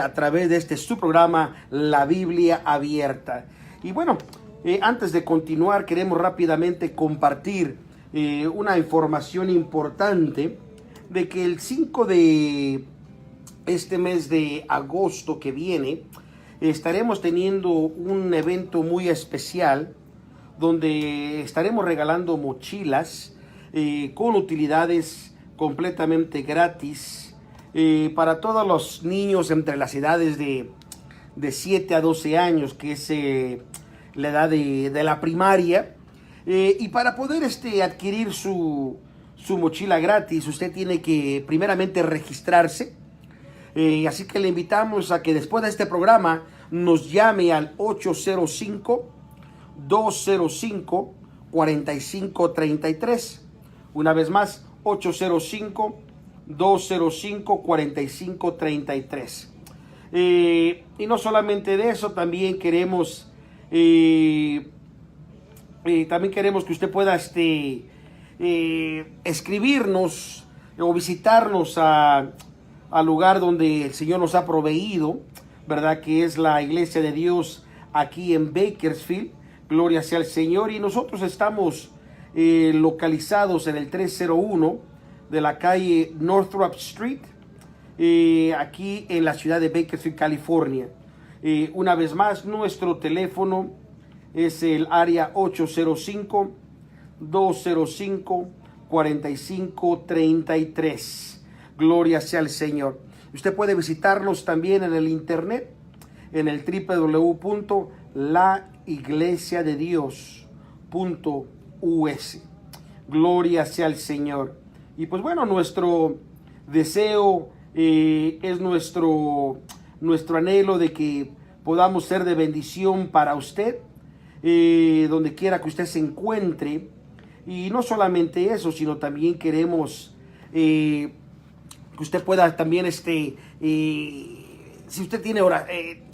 a través de su programa, La Biblia Abierta. Y bueno, antes de continuar, queremos rápidamente compartir una información importante de que el 5 de este mes de agosto que viene, estaremos teniendo un evento muy especial donde estaremos regalando mochilas con utilidades completamente gratis para todos los niños entre las edades de 7 a 12 años, que es la edad de la primaria. Y para poder adquirir su mochila gratis, usted tiene que primeramente registrarse. Así que le invitamos a que después de este programa nos llame al 805-205-4533. Una vez más, 805-205-4533. Y no solamente de eso, también queremos que usted pueda escribirnos o visitarnos al lugar donde el Señor nos ha proveído, ¿verdad? Que es la Iglesia de Dios aquí en Bakersfield. Gloria sea al Señor. Y nosotros estamos localizados en el 301 de la calle Northrop Street, aquí en la ciudad de Bakersfield, California. Una vez más, nuestro teléfono es el área 805-205-4533. Gloria sea al Señor. Usted puede visitarnos también en el internet, en el www.laiglesiadedios.us. Gloria sea al Señor. Y pues bueno, nuestro deseo es nuestro anhelo de que podamos ser de bendición para usted, donde quiera que usted se encuentre. Y no solamente eso, sino también queremos que usted pueda también, si usted tiene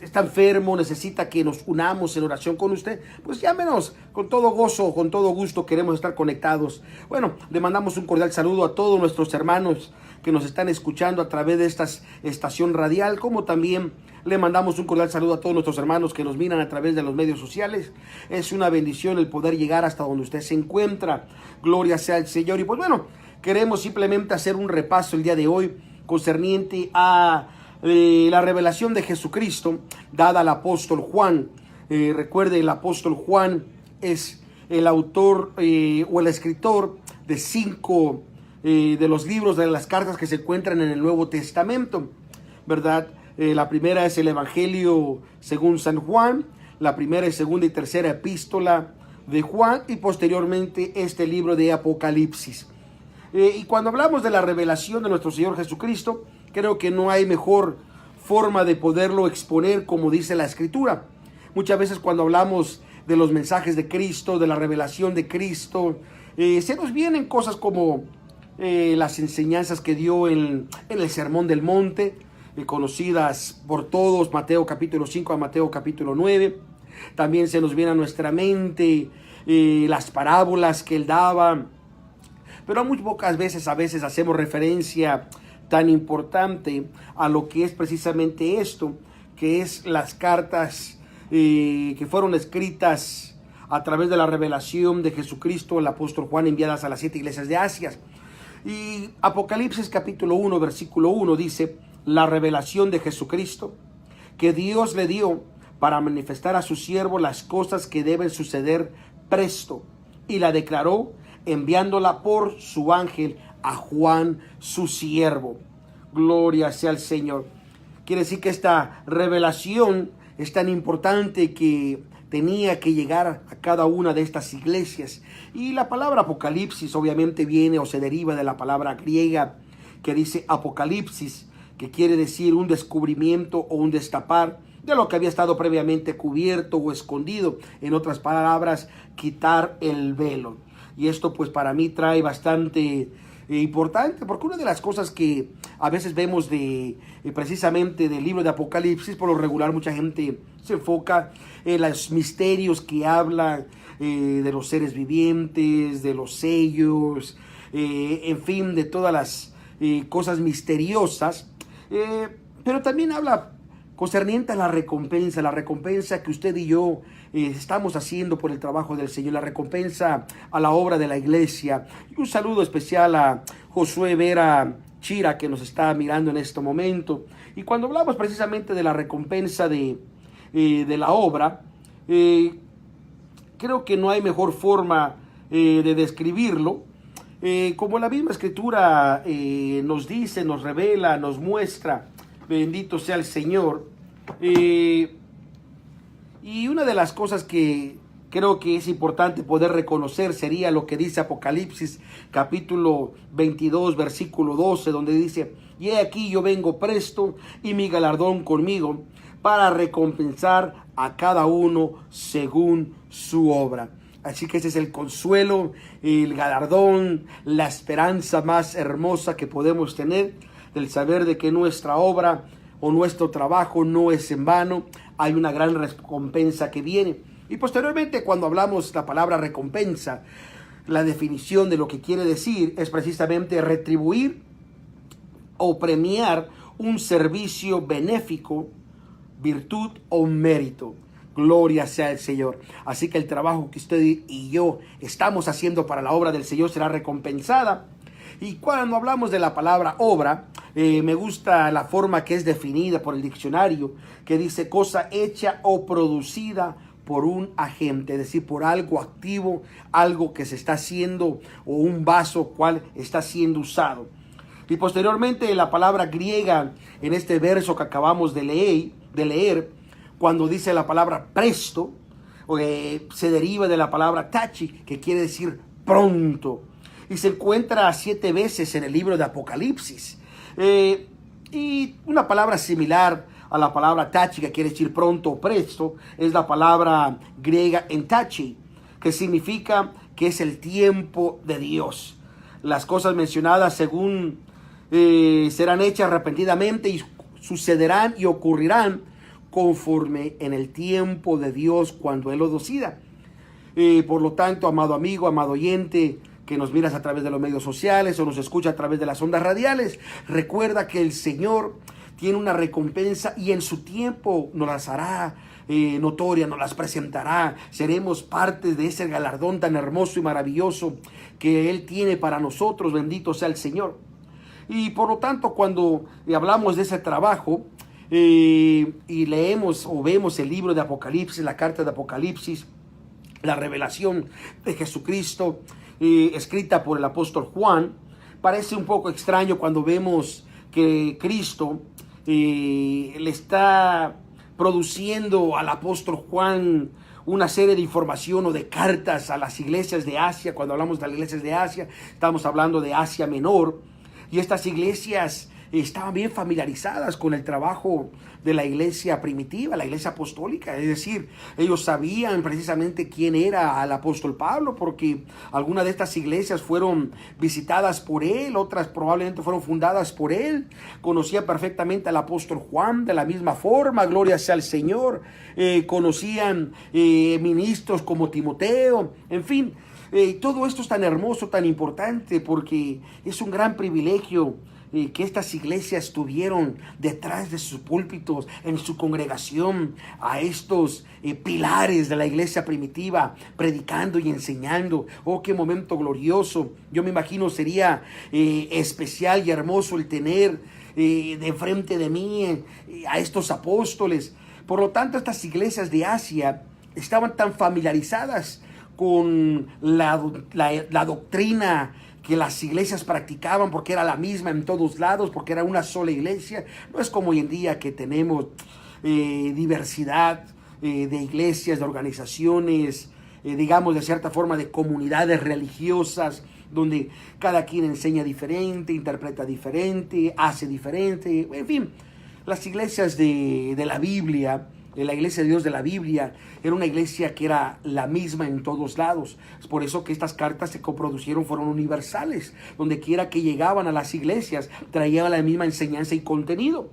está enfermo, necesita que nos unamos en oración con usted, pues llámenos, con todo gozo, con todo gusto queremos estar conectados. Bueno, le mandamos un cordial saludo a todos nuestros hermanos que nos están escuchando a través de esta estación radial, como también le mandamos un cordial saludo a todos nuestros hermanos que nos miran a través de los medios sociales. Es una bendición el poder llegar hasta donde usted se encuentra. Gloria sea al Señor. Y pues bueno, queremos simplemente hacer un repaso el día de hoy concerniente a la revelación de Jesucristo dada al apóstol Juan. Recuerde, el apóstol Juan es el autor o el escritor de 5 de los libros de las cartas que se encuentran en el Nuevo Testamento, ¿verdad? La primera es el Evangelio según San Juan, la primera, segunda y tercera epístola de Juan, y posteriormente este libro de Apocalipsis. Y cuando hablamos de la revelación de nuestro Señor Jesucristo, creo que no hay mejor forma de poderlo exponer como dice la Escritura. Muchas veces cuando hablamos de los mensajes de Cristo, de la revelación de Cristo, se nos vienen cosas como las enseñanzas que dio en el Sermón del Monte, conocidas por todos, Mateo capítulo 5 a Mateo capítulo 9. También se nos viene a nuestra mente las parábolas que él daba. Pero muy pocas veces, hacemos referencia tan importante a lo que es precisamente esto, que es las cartas que fueron escritas a través de la revelación de Jesucristo, el apóstol Juan, enviadas a las 7 iglesias de Asia. Y Apocalipsis capítulo 1, versículo 1 dice: la revelación de Jesucristo, que Dios le dio para manifestar a su siervo las cosas que deben suceder presto, y la declaró enviándola por su ángel a Juan, su siervo. Gloria sea al Señor. Quiere decir que esta revelación es tan importante que tenía que llegar a cada una de estas iglesias. Y la palabra Apocalipsis obviamente viene o se deriva de la palabra griega que dice Apocalipsis, que quiere decir un descubrimiento o un destapar de lo que había estado previamente cubierto o escondido. En otras palabras, quitar el velo. Y esto pues para mí trae bastante importante, porque una de las cosas que a veces vemos precisamente del libro de Apocalipsis, por lo regular mucha gente se enfoca en los misterios que habla de los seres vivientes, de los sellos, en fin, de todas las cosas misteriosas, pero también habla concerniente a la recompensa que usted y yo estamos haciendo por el trabajo del Señor, la recompensa a la obra de la iglesia. Y un saludo especial a Josué Vera Chira, que nos está mirando en este momento. Y cuando hablamos precisamente de la recompensa de la obra, creo que no hay mejor forma de describirlo. Como la misma escritura nos dice, nos revela, nos muestra, bendito sea el Señor. Y una de las cosas que creo que es importante poder reconocer sería lo que dice Apocalipsis capítulo 22 versículo 12, donde dice: y he aquí yo vengo presto y mi galardón conmigo para recompensar a cada uno según su obra. Así que ese es el consuelo, el galardón, la esperanza más hermosa que podemos tener, del saber de que nuestra obra o nuestro trabajo no es en vano. Hay una gran recompensa que viene. Y posteriormente, cuando hablamos la palabra recompensa, la definición de lo que quiere decir es precisamente retribuir o premiar un servicio benéfico, virtud o mérito. Gloria sea el Señor. Así que el trabajo que usted y yo estamos haciendo para la obra del Señor será recompensada. Y cuando hablamos de la palabra obra, me gusta la forma que es definida por el diccionario, que dice cosa hecha o producida por un agente, es decir, por algo activo, algo que se está haciendo, o un vaso cual está siendo usado. Y posteriormente la palabra griega en este verso que acabamos de leer, cuando dice la palabra presto, se deriva de la palabra tachi, que quiere decir pronto. Y se encuentra 7 veces en el libro de Apocalipsis. Y una palabra similar a la palabra tachi, que quiere decir pronto o presto, es la palabra griega entachi, que significa que es el tiempo de Dios. Las cosas mencionadas según serán hechas repentinamente y sucederán y ocurrirán conforme en el tiempo de Dios cuando Él lo decida. Por lo tanto, amado amigo, amado oyente, que nos miras a través de los medios sociales o nos escucha a través de las ondas radiales, recuerda que el Señor tiene una recompensa y en su tiempo nos las hará notoria, nos las presentará. Seremos parte de ese galardón tan hermoso y maravilloso que Él tiene para nosotros. Bendito sea el Señor. Y por lo tanto, cuando hablamos de ese trabajo y leemos o vemos el libro de Apocalipsis, la carta de Apocalipsis, la revelación de Jesucristo, escrita por el apóstol Juan, parece un poco extraño cuando vemos que Cristo le está produciendo al apóstol Juan una serie de información o de cartas a las iglesias de Asia. Cuando hablamos de las iglesias de Asia, estamos hablando de Asia Menor, y estas iglesias estaban bien familiarizadas con el trabajo de la iglesia primitiva, la iglesia apostólica. Es decir, ellos sabían precisamente quién era el apóstol Pablo, porque algunas de estas iglesias fueron visitadas por él, otras probablemente fueron fundadas por él. Conocían perfectamente al apóstol Juan de la misma forma, gloria sea al Señor. Conocían ministros como Timoteo, en fin. Todo esto es tan hermoso, tan importante, porque es un gran privilegio que estas iglesias tuvieron detrás de sus púlpitos, en su congregación, a estos pilares de la iglesia primitiva, predicando y enseñando. Oh, qué momento glorioso. Yo me imagino sería especial y hermoso el tener de frente de mí a estos apóstoles. Por lo tanto, estas iglesias de Asia estaban tan familiarizadas con la doctrina que las iglesias practicaban, porque era la misma en todos lados, porque era una sola iglesia. No es como hoy en día que tenemos diversidad de iglesias, de organizaciones, digamos de cierta forma de comunidades religiosas, donde cada quien enseña diferente, interpreta diferente, hace diferente. En fin, las iglesias de la Biblia, la iglesia de Dios de la Biblia, era una iglesia que era la misma en todos lados. Es por eso que estas cartas se coproducieron, fueron universales. Donde quiera que llegaban a las iglesias, traían la misma enseñanza y contenido.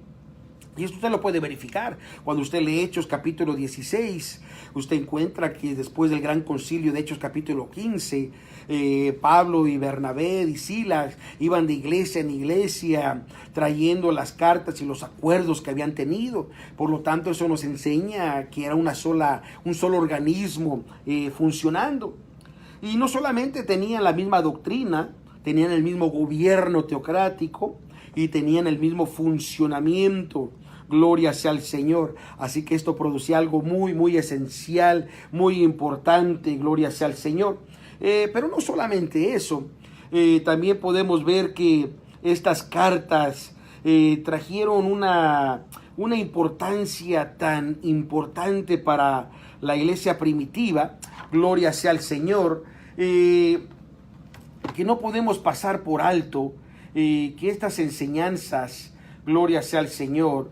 Y esto usted lo puede verificar. Cuando usted lee Hechos capítulo 16, usted encuentra que después del gran concilio de Hechos capítulo 15, Pablo y Bernabé y Silas iban de iglesia en iglesia trayendo las cartas y los acuerdos que habían tenido. Por lo tanto, eso nos enseña que era un solo organismo funcionando. Y no solamente tenían la misma doctrina, tenían el mismo gobierno teocrático y tenían el mismo funcionamiento. Gloria sea al Señor. Así que esto producía algo muy, muy esencial, muy importante. Gloria sea al Señor. Pero no solamente eso. También podemos ver que estas cartas trajeron una importancia tan importante para la iglesia primitiva. Gloria sea al Señor. Que no podemos pasar por alto que estas enseñanzas, gloria sea al Señor,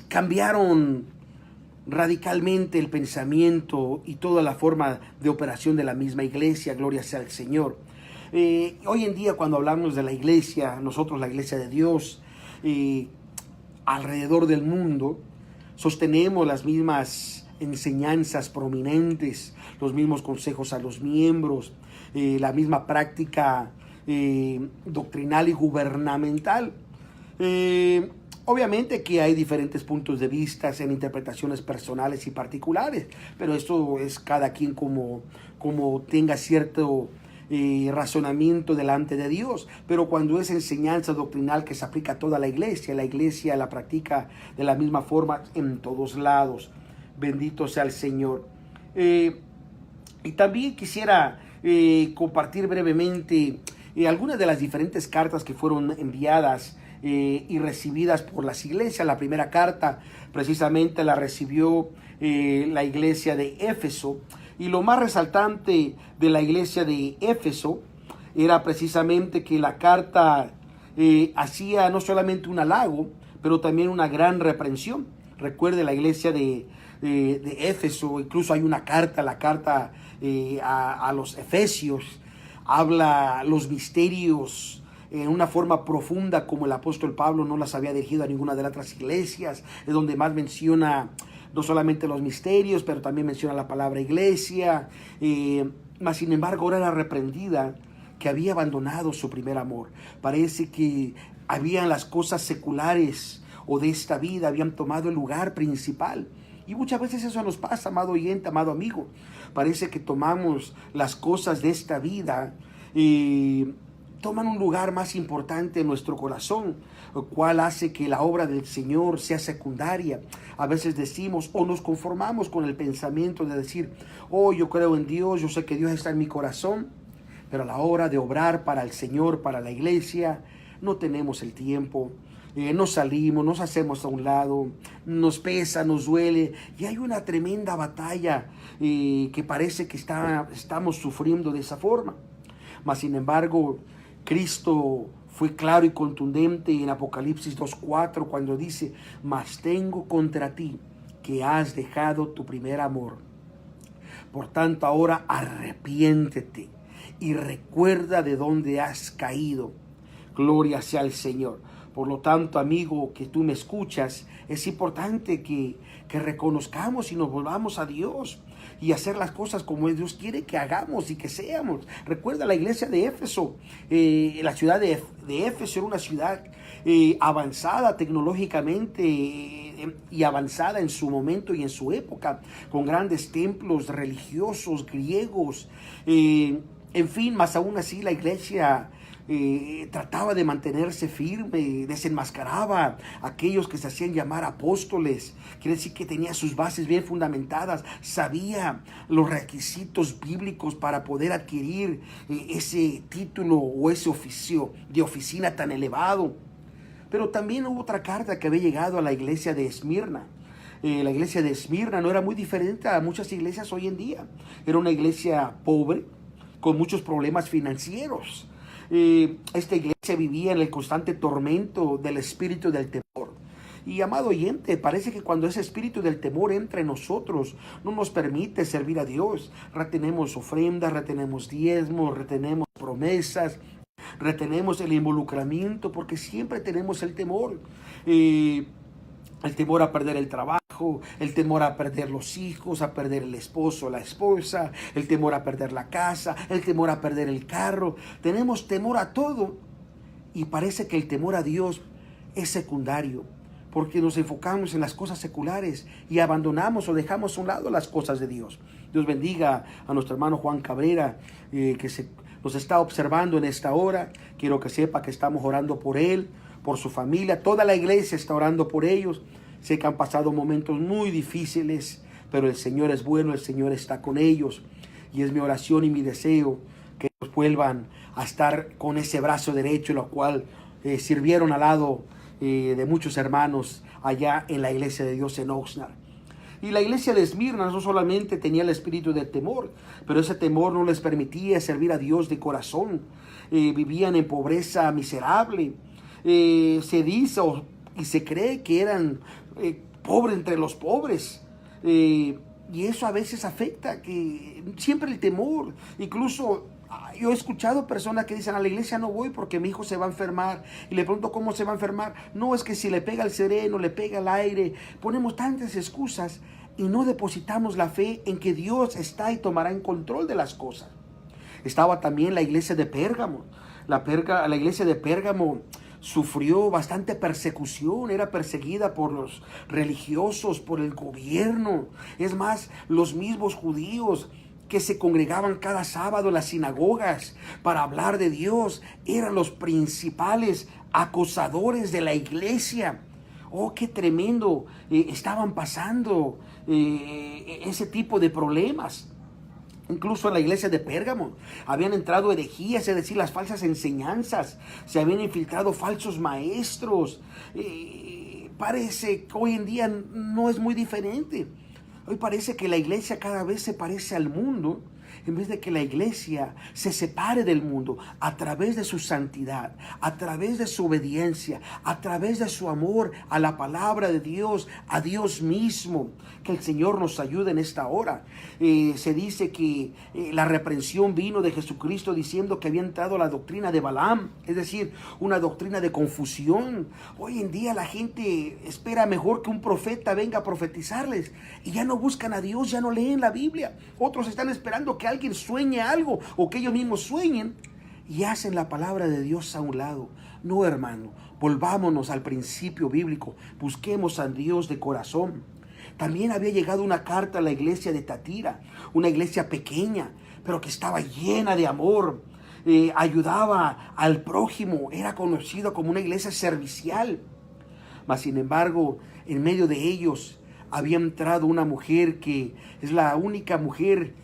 cambiaron radicalmente el pensamiento y toda la forma de operación de la misma iglesia. Gloria sea al Señor. Hoy en día, cuando hablamos de la iglesia, nosotros la iglesia de Dios, alrededor del mundo, sostenemos las mismas enseñanzas prominentes, los mismos consejos a los miembros, la misma práctica doctrinal y gubernamental. Obviamente que hay diferentes puntos de vista en interpretaciones personales y particulares, pero esto es cada quien como tenga cierto razonamiento delante de Dios. Pero cuando es enseñanza doctrinal que se aplica a toda la iglesia la practica de la misma forma en todos lados. Bendito sea el Señor. Y también quisiera compartir brevemente algunas de las diferentes cartas que fueron enviadas y recibidas por las iglesias. La primera carta precisamente la recibió la iglesia de Éfeso, y lo más resaltante de la iglesia de Éfeso era precisamente que la carta hacía no solamente un halago, pero también una gran reprensión. Recuerde, la iglesia de Éfeso, incluso hay una carta, la carta a los Efesios, habla los misterios en una forma profunda como el apóstol Pablo no las había dirigido a ninguna de las otras iglesias. Es donde más menciona no solamente los misterios, pero también menciona la palabra iglesia. Mas sin embargo, ahora era reprendida que había abandonado su primer amor. Parece que habían las cosas seculares o de esta vida habían tomado el lugar principal. Y muchas veces eso nos pasa, amado oyente, amado amigo. Parece que tomamos las cosas de esta vida y toman un lugar más importante en nuestro corazón, lo cual hace que la obra del Señor sea secundaria. A veces decimos o nos conformamos con el pensamiento de decir, oh, yo creo en Dios, yo sé que Dios está en mi corazón, pero a la hora de obrar para el Señor, para la iglesia, no tenemos el tiempo. Nos salimos, nos hacemos a un lado, nos pesa, nos duele, y hay una tremenda batalla que parece que estamos sufriendo de esa forma. Mas sin embargo, Cristo fue claro y contundente en Apocalipsis 2:4 cuando dice, mas tengo contra ti que has dejado tu primer amor. Por tanto, ahora arrepiéntete y recuerda de dónde has caído. Gloria sea al Señor. Por lo tanto, amigo, que tú me escuchas, es importante que reconozcamos y nos volvamos a Dios y hacer las cosas como Dios quiere que hagamos y que seamos. Recuerda la iglesia de Éfeso, la ciudad de Éfeso era una ciudad avanzada tecnológicamente y avanzada en su momento y en su época, con grandes templos religiosos griegos, en fin, más aún así la iglesia trataba de mantenerse firme, desenmascaraba a aquellos que se hacían llamar apóstoles. Quiere decir que tenía sus bases bien fundamentadas, sabía los requisitos bíblicos para poder adquirir ese título o ese oficio de oficina tan elevado. Pero también hubo otra carta que había llegado a la iglesia de Esmirna. La iglesia de Esmirna no era muy diferente a muchas iglesias hoy en día. Era una iglesia pobre, con muchos problemas financieros. Esta iglesia vivía en el constante tormento del espíritu del temor. Y amado oyente, parece que cuando ese espíritu del temor entra en nosotros, no nos permite servir a Dios. Retenemos ofrendas, retenemos diezmos, retenemos promesas, retenemos el involucramiento porque siempre tenemos el temor. el temor a perder el trabajo, el temor a perder los hijos, a perder el esposo, la esposa, el temor a perder la casa, el temor a perder el carro. Tenemos temor a todo y parece que el temor a Dios es secundario, porque nos enfocamos en las cosas seculares y abandonamos o dejamos a un lado las cosas de Dios. Dios bendiga a nuestro hermano Juan Cabrera, nos está observando en esta hora. Quiero que sepa que estamos orando por él, por su familia. Toda la iglesia está orando por ellos. Sé que han pasado momentos muy difíciles, pero el Señor es bueno, el Señor está con ellos. Y es mi oración y mi deseo que ellos vuelvan a estar con ese brazo derecho, lo cual sirvieron al lado de muchos hermanos allá en la iglesia de Dios en Oxnard. Y la iglesia de Esmirna no solamente tenía el espíritu del temor, pero ese temor no les permitía servir a Dios de corazón. Vivían en pobreza miserable. Se dice y se cree que eran pobres entre los pobres. Y eso a veces afecta, que siempre el temor. Incluso yo he escuchado personas que dicen: a la iglesia no voy porque mi hijo se va a enfermar. Y le pregunto: ¿cómo se va a enfermar? No, es que si le pega el sereno, le pega el aire. Ponemos tantas excusas y no depositamos la fe en que Dios está y tomará en control de las cosas. Estaba también la iglesia de Pérgamo. La iglesia de Pérgamo sufrió bastante persecución, era perseguida por los religiosos, por el gobierno. Es más, los mismos judíos que se congregaban cada sábado en las sinagogas para hablar de Dios eran los principales acosadores de la iglesia. Oh, qué tremendo estaban pasando ese tipo de problemas. Incluso en la iglesia de Pérgamo habían entrado herejías, es decir, las falsas enseñanzas. Se habían infiltrado falsos maestros. Parece que hoy en día no es muy diferente. Hoy parece que la iglesia cada vez se parece al mundo, en vez de que la iglesia se separe del mundo a través de su santidad, a través de su obediencia, a través de su amor a la palabra de Dios, a Dios mismo. Que el Señor nos ayude en esta hora. Se dice que la reprensión vino de Jesucristo diciendo que había entrado la doctrina de Balaam, es decir, una doctrina de confusión. Hoy en día la gente espera mejor que un profeta venga a profetizarles y ya no buscan a Dios, ya no leen la Biblia. Otros están esperando que alguien sueñe algo o que ellos mismos sueñen y hacen la palabra de Dios a un lado. No, hermano, volvámonos al principio bíblico, busquemos a Dios de corazón. También había llegado una carta a la iglesia de Tatira, una iglesia pequeña, pero que estaba llena de amor, ayudaba al prójimo, era conocido como una iglesia servicial. Mas sin embargo, en medio de ellos había entrado una mujer que es la única mujer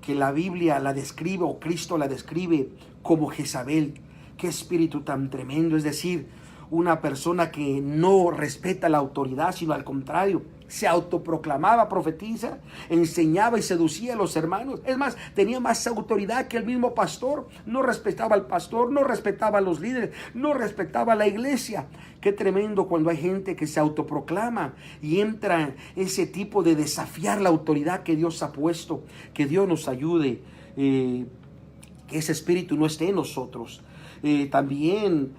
que la Biblia la describe, o Cristo la describe, como Jezabel. Qué espíritu tan tremendo, es decir, una persona que no respeta la autoridad, sino al contrario, se autoproclamaba profetisa, enseñaba y seducía a los hermanos. Es más, tenía más autoridad que el mismo pastor. No respetaba al pastor, no respetaba a los líderes, no respetaba a la iglesia. Qué tremendo cuando hay gente que se autoproclama y entra en ese tipo de desafiar la autoridad que Dios ha puesto. Que Dios nos ayude, que ese espíritu no esté en nosotros. También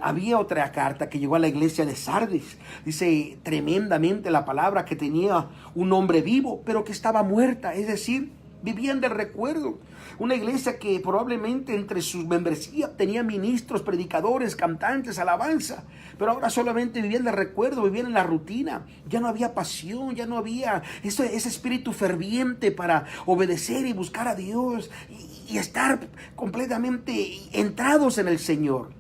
había otra carta que llegó a la iglesia de Sardis. Dice tremendamente la palabra que tenía un hombre vivo, pero que estaba muerta, es decir, vivían del recuerdo. Una iglesia que probablemente entre sus membresía tenía ministros, predicadores, cantantes, alabanza, pero ahora solamente vivían del recuerdo, vivían en la rutina. Ya no había pasión, ya no había ese espíritu ferviente para obedecer y buscar a Dios y estar completamente entrados en el Señor.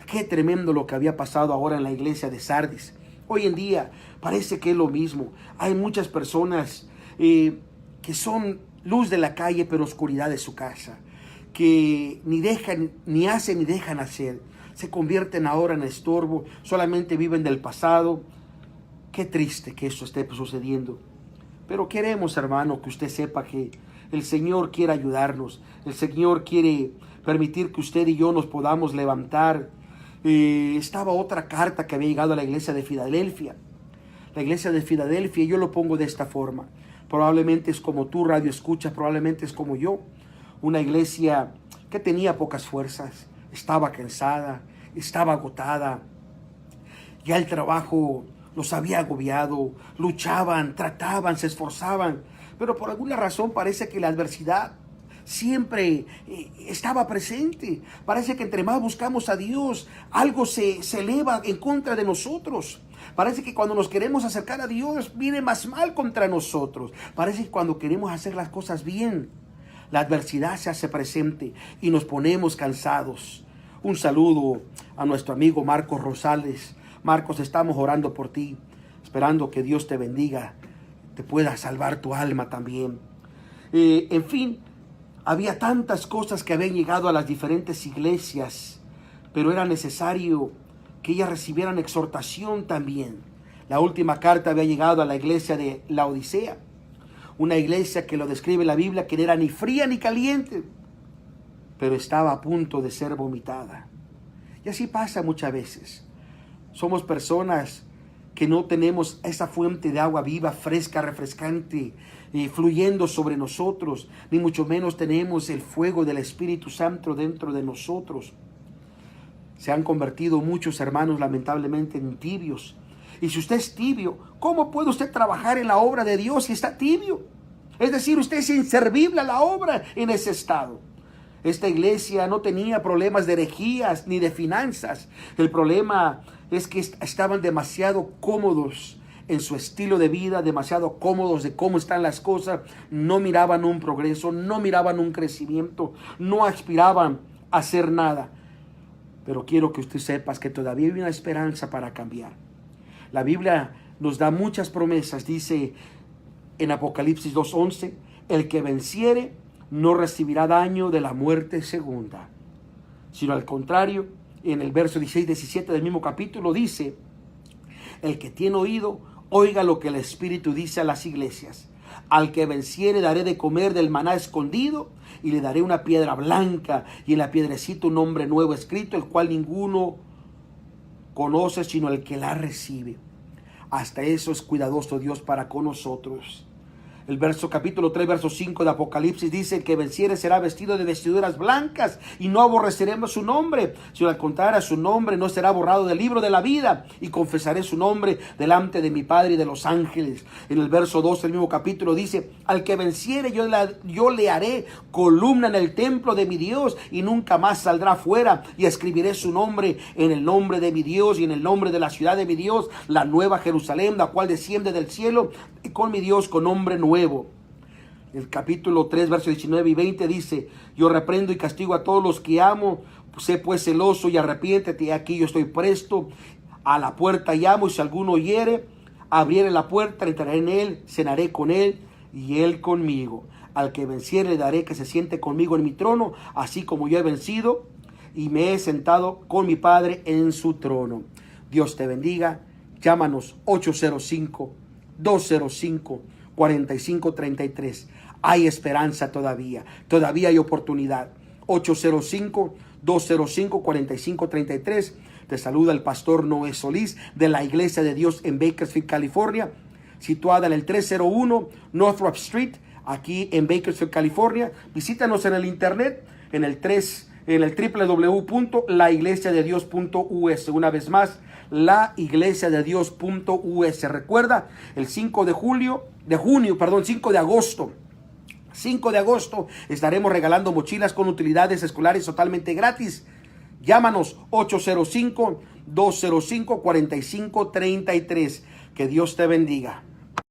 Qué tremendo lo que había pasado ahora en la iglesia de Sardis. Hoy en día parece que es lo mismo. Hay muchas personas que son luz de la calle, pero oscuridad de su casa, que ni dejan, ni hacen, ni dejan hacer. Se convierten ahora en estorbo, solamente viven del pasado. Qué triste que esto esté sucediendo. Pero queremos, hermano, que usted sepa que el Señor quiere ayudarnos. El Señor quiere permitir que usted y yo nos podamos levantar. Estaba otra carta que había llegado a la iglesia de Filadelfia. La iglesia de Filadelfia, yo lo pongo de esta forma. Probablemente es como tú, radio escucha, probablemente es como yo. Una iglesia que tenía pocas fuerzas, estaba cansada, estaba agotada. Ya el trabajo los había agobiado, luchaban, trataban, se esforzaban, pero por alguna razón parece que la adversidad siempre estaba presente. Parece que entre más buscamos a Dios, algo se eleva en contra de nosotros. Parece que cuando nos queremos acercar a Dios, viene más mal contra nosotros. Parece que cuando queremos hacer las cosas bien, la adversidad se hace presente y nos ponemos cansados. Un saludo a nuestro amigo Marcos Rosales. Marcos, estamos orando por ti, esperando que Dios te bendiga, te pueda salvar tu alma también. En fin, había tantas cosas que habían llegado a las diferentes iglesias, pero era necesario que ellas recibieran exhortación también. La última carta había llegado a la iglesia de Laodicea, una iglesia que lo describe la Biblia, que no era ni fría ni caliente, pero estaba a punto de ser vomitada. Y así pasa muchas veces. Somos personas que no tenemos esa fuente de agua viva, fresca, refrescante, fluyendo sobre nosotros, ni mucho menos tenemos el fuego del Espíritu Santo dentro de nosotros. Se han convertido muchos hermanos lamentablemente en tibios. Y si usted es tibio, ¿cómo puede usted trabajar en la obra de Dios si está tibio? Es decir, usted es inservible a la obra en ese estado. Esta iglesia no tenía problemas de herejías ni de finanzas. El problema es que estaban demasiado cómodos en su estilo de vida, demasiado cómodos de cómo están las cosas. No miraban un progreso, no miraban un crecimiento, no aspiraban a hacer nada. Pero quiero que usted sepa que todavía hay una esperanza para cambiar. La Biblia nos da muchas promesas. Dice en Apocalipsis 2:11, el que venciere no recibirá daño de la muerte segunda, sino al contrario. En el verso 16-17 del mismo capítulo dice, el que tiene oído, oiga lo que el Espíritu dice a las iglesias. Al que venciere daré de comer del maná escondido, y le daré una piedra blanca, y en la piedrecita un nombre nuevo escrito, el cual ninguno conoce sino el que la recibe. Hasta eso es cuidadoso Dios para con nosotros. El capítulo 3, verso 5 de Apocalipsis dice, el que venciere será vestido de vestiduras blancas y no aborreceremos su nombre, sino al contrario, su nombre no será borrado del libro de la vida, y confesaré su nombre delante de mi Padre y de los ángeles. En el verso 12 del mismo capítulo dice, al que venciere yo le haré columna en el templo de mi Dios y nunca más saldrá fuera, y escribiré su nombre en el nombre de mi Dios y en el nombre de la ciudad de mi Dios, la nueva Jerusalén, la cual desciende del cielo, y con mi Dios con nombre nuevo. El capítulo 3, versos 19 y 20 dice, yo reprendo y castigo a todos los que amo, sé pues celoso y arrepiéntete, aquí yo estoy presto, a la puerta llamo, y si alguno oyere, abriere la puerta, entraré en él, cenaré con él y él conmigo. Al que venciere le daré que se siente conmigo en mi trono, así como yo he vencido y me he sentado con mi Padre en su trono. Dios te bendiga. Llámanos 805-205-4533. Hay esperanza todavía hay oportunidad. 805-205-4533. Te saluda el pastor Noé Solís de la Iglesia de Dios en Bakersfield, California, situada en el 301 Northrop Street, aquí en Bakersfield, California. Visítanos en el internet en el www.laiglesiadedios.us. Una vez más, laiglesiadedios.us. Recuerda, el 5 de agosto 5 de agosto estaremos regalando mochilas con utilidades escolares totalmente gratis. Llámanos 805-205-4533. Que Dios te bendiga.